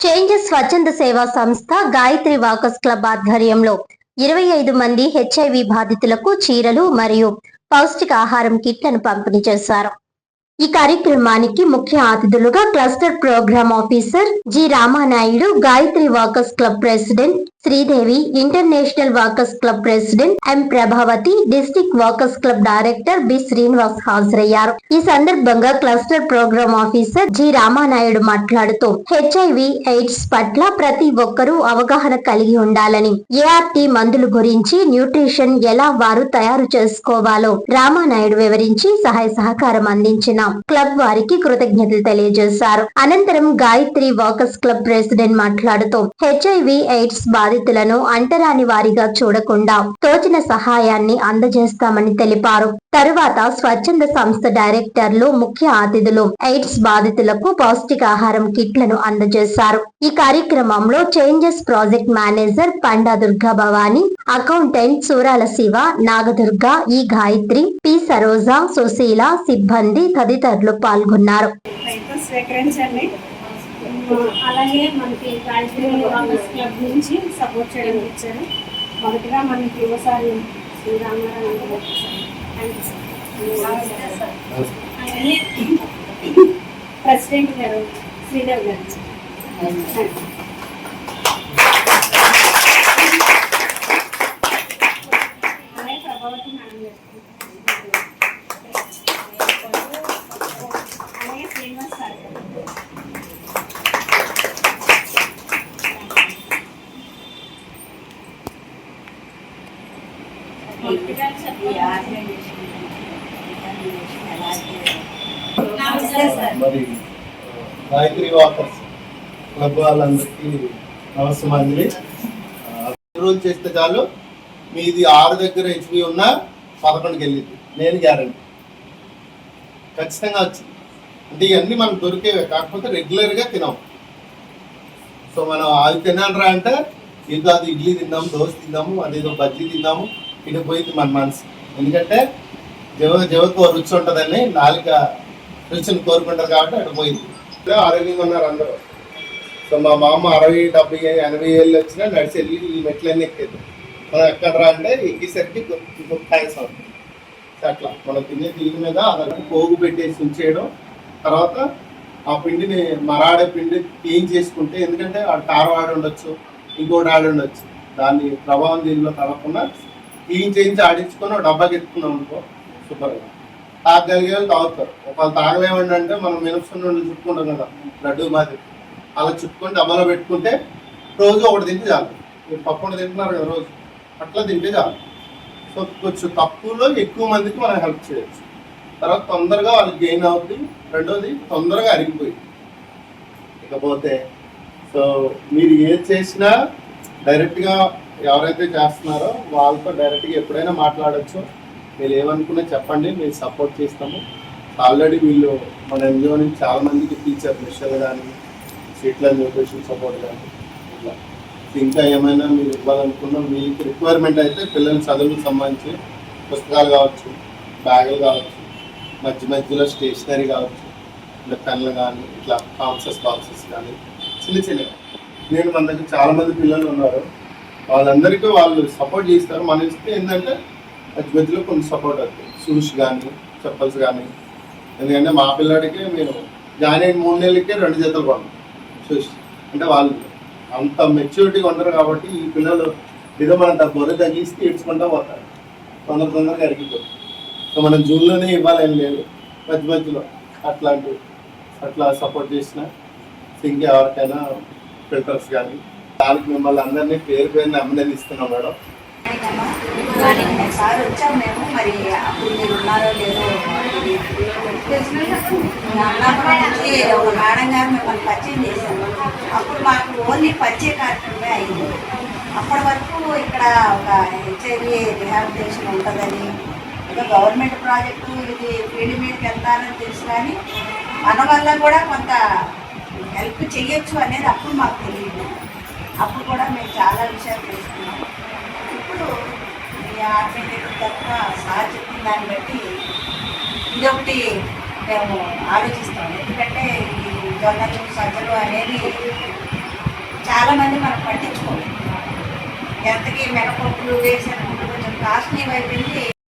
Changes స్వచ్ఛంద సేవా సంస్థ గాయత్రి వాకర్స్ క్లబ్ ఆధ్వర్యంలో 25 మంది హెచ్ఐవి బాధితులకు చీరలు మరియు పౌష్టికాహారం కిట్లను పంపిణీ చేశారు. ఈ కార్యక్రమానికి ముఖ్య అతిథులుగా cluster program officer G Ramanaidu, Gayatri walkers club president Sridevi, international walkers club president M Prabhavathi, district walkers club director B Srinivas హాజరయ్యారు. ఈ సందర్భంగా cluster program officer G Ramanaidu మాట్లాడుతూ హెచ్ఐవి ఎయిడ్స్ పట్ల ప్రతి ఒక్కరూ అవగాహన కలిగి ఉండాలని, ఏఆర్టీ మందుల గురించి, న్యూట్రిషన్ ఎలా వారు తయారు చేసుకోవాలో రామానాయుడు వివరించి సహాయ సహకారం అందించిన క్లబ్ వారికి కృతజ్ఞతలు తెలియజేశారు. అనంతరం గాయత్రి వాకర్స్ క్లబ్ ప్రెసిడెంట్ మాట్లాడుతూ హెచ్ఐవి ఎయిడ్స్ బాధితులను అంటరాని వారిగా చూడకుండా తోచిన సహాయాన్ని అందజేస్తామని తెలిపారు. తరువాత స్వచ్ఛంద సంస్థ డైరెక్టర్లు, ముఖ్య అతిథులు ఎయిడ్స్ బాధితులకు పౌష్టికాహారం కిట్లను అందజేశారు. ఈ కార్యక్రమంలో changes project manager Panda Durga Bhavani, accountant Surala Siva, Nagadurga, E Gayatri, P Saroja, Susheela, సిబ్బంది తదితరులు పాల్గొన్నారు. అలాగే మనకి గాయత్రి వాకర్స్ క్లబ్ నుంచి సపోర్ట్ చేయడం ఇచ్చారు. మొదటిగా మనకి యువసారి శ్రీరామారావు అలాగే ప్రెసిడెంట్ గారు శ్రీదేవి గారు. అలాగే ప్రభావతి మేడం గారు, అలాగే శ్రీనివాస్ సార్ గారు. మరి గాయత్రి వాకర్స్ క్లబ్ వాళ్ళందరికీ నమస్కారం. రోజు చేస్తే చాలు మీది 6 దగ్గర హెచ్బి ఉన్నా 11కి వెళ్ళింది, నేను గ్యారంటీ ఖచ్చితంగా వచ్చింది. అంటే ఇవన్నీ మనకు దొరికేవే, కాకపోతే రెగ్యులర్గా తినాం. సో మనం అవి తినాలరా అంటే ఏదో అది ఇడ్లీ తిందాము, దోశ తిందాము, అదేదో బజ్జీ తిందాము, ఇటు పోయింది మన మనసు. ఎందుకంటే జవకు రుచి ఉంటుందని నాలుక రుచిని కోరుకుంటుంది కాబట్టి అటు పోయింది. ఆరోగ్యంగా ఉన్నారు అందరూ. సో మా మామ 60, 70, 80 ఏళ్ళు వచ్చినా నడిచి వెళ్ళి ఈ మెట్లన్నీ ఎక్కేది. మనం ఎక్కడరా అంటే ఎక్కేసరికి థ్యాంక్స్ అవుతుంది. అట్లా మనం తినే తీరు మీద అదొక పోగు పెట్టేసి ఉంచేయడం, తర్వాత ఆ పిండిని మరాడే పిండి క్లీన్ చేసుకుంటే, ఎందుకంటే ఆ కారం ఆడి ఉండొచ్చు, ఇంకోటి ఆడి ఉండొచ్చు, దాన్ని ప్రభావం దీనిలో తడకుండా క్లీన్ చేయించి ఆడించుకొని ఒక డబ్బాకి ఎత్తుకున్నాం అనుకో సూపర్గా. తాగలిగే వాళ్ళు తాగుతారు. ఒకళ్ళు తాగలేమండి అంటే మనం మినప్షన్ నుండి చుట్టుకుంటాం కదా లడ్డు మాదిరి, అలా చుట్టుకొని డబ్బాలో పెట్టుకుంటే రోజు ఒకటి తింటే చాలు. మీరు పప్పు తింటున్నారు కదా రోజు, అట్లా తింటే చాలు. సో కొంచెం తక్కువలో ఎక్కువ మందికి మనం హెల్ప్ చేయొచ్చు. తర్వాత తొందరగా వాళ్ళకి గెయిన్ అవుతుంది. రెండోది తొందరగా అరిగిపోయింది. ఇకపోతే సో మీరు ఏది చేసినా డైరెక్ట్గా ఎవరైతే చేస్తున్నారో వాళ్ళతో డైరెక్ట్గా ఎప్పుడైనా మాట్లాడచ్చు. మీరు ఏమనుకున్నా చెప్పండి, మేము సపోర్ట్ చేస్తాము. ఆల్రెడీ వీళ్ళు మన ఎన్జిఓ నుంచి చాలామందికి టీచర్ మిషన్లు కానీ, సీట్ల న్యూట్రిషన్ సపోర్ట్ కానీ, ఇట్లా ఇంకా ఏమైనా మీరు ఇవ్వాలనుకున్నా మీకు రిక్వైర్మెంట్ అయితే పిల్లల చదువులకు సంబంధించి పుస్తకాలు కావచ్చు, బ్యాగులు కావచ్చు, మధ్య మధ్యలో స్టేషనరీ కావచ్చు, ఇట్లా పెన్లు కానీ, ఇట్లా బాక్సెస్ కానీ చిన్న చిన్నవి. నేను మన దగ్గర చాలామంది పిల్లలు ఉన్నారు, వాళ్ళందరికీ వాళ్ళు సపోర్ట్ చేస్తారు. మన ఇస్తే ఏంటంటే మధ్య మధ్యలో కొంచెం సపోర్ట్ అవుతుంది. షూస్ కానీ, చెప్పల్స్ కానీ. ఎందుకంటే మా పిల్లాడికి నేను జాయిన్ అయిన 3 నెలలకే 2 జతలు కొన్నాను షూస్. అంటే వాళ్ళు అంత మెచ్యూరిటీగా ఉండరు కాబట్టి ఈ పిల్లలు ఏదో మనం బొర్ర తగిలిస్తే ఏడ్చుకుంటూ పోతారు, తొందరగా అరిగిపోతారు. సో మనం జూన్లోనే ఇవ్వాలని లేదు, మధ్య మధ్యలో అట్లా సపోర్ట్ చేసిన ఇంకా ఎవరికైనా ఫిల్టర్స్ కానీ దానికి మిమ్మల్ని అందరినీ పేరుని అభినందిస్తున్నాం మేడం. సార్ వచ్చాము మేము, మరి అప్పుడు మీరు ఉన్నారో లేదో నుంచి ఒక మేడం గారు మిమ్మల్ని పరిచయం చేశారు. అప్పుడు మాకు ఓన్లీ పరిచయ కార్యక్రమమే అయింది. అప్పటి వరకు ఇక్కడ ఒక హెచ్ఐవి రిహాబిలిటేషన్ ఉంటుందని, ఏదో గవర్నమెంట్ ప్రాజెక్టు ఇది ఫీల్డ్ మీదకి వెళ్తారని తెలుసు, కానీ మన వల్ల కూడా కొంత హెల్ప్ చేయొచ్చు అనేది అప్పుడు మాకు తెలియదు. అప్పుడు కూడా మేము చాలా విషయాలు తెలుసుకున్నాం. ఇప్పుడు ఈ ఆర్గనైజేషన్ తప్ప సార్ చెప్పిన దాన్ని బట్టి ఇదొకటి మేము ఆలోచిస్తాం. ఎందుకంటే ఈ జొన్నలు సజ్జలు అనేది మంది మనం పట్టించుకోవాలి. ఎంతకీ మినపప్పులు వేసారు కొంచెం కాస్ట్లీ అయిపోయింది.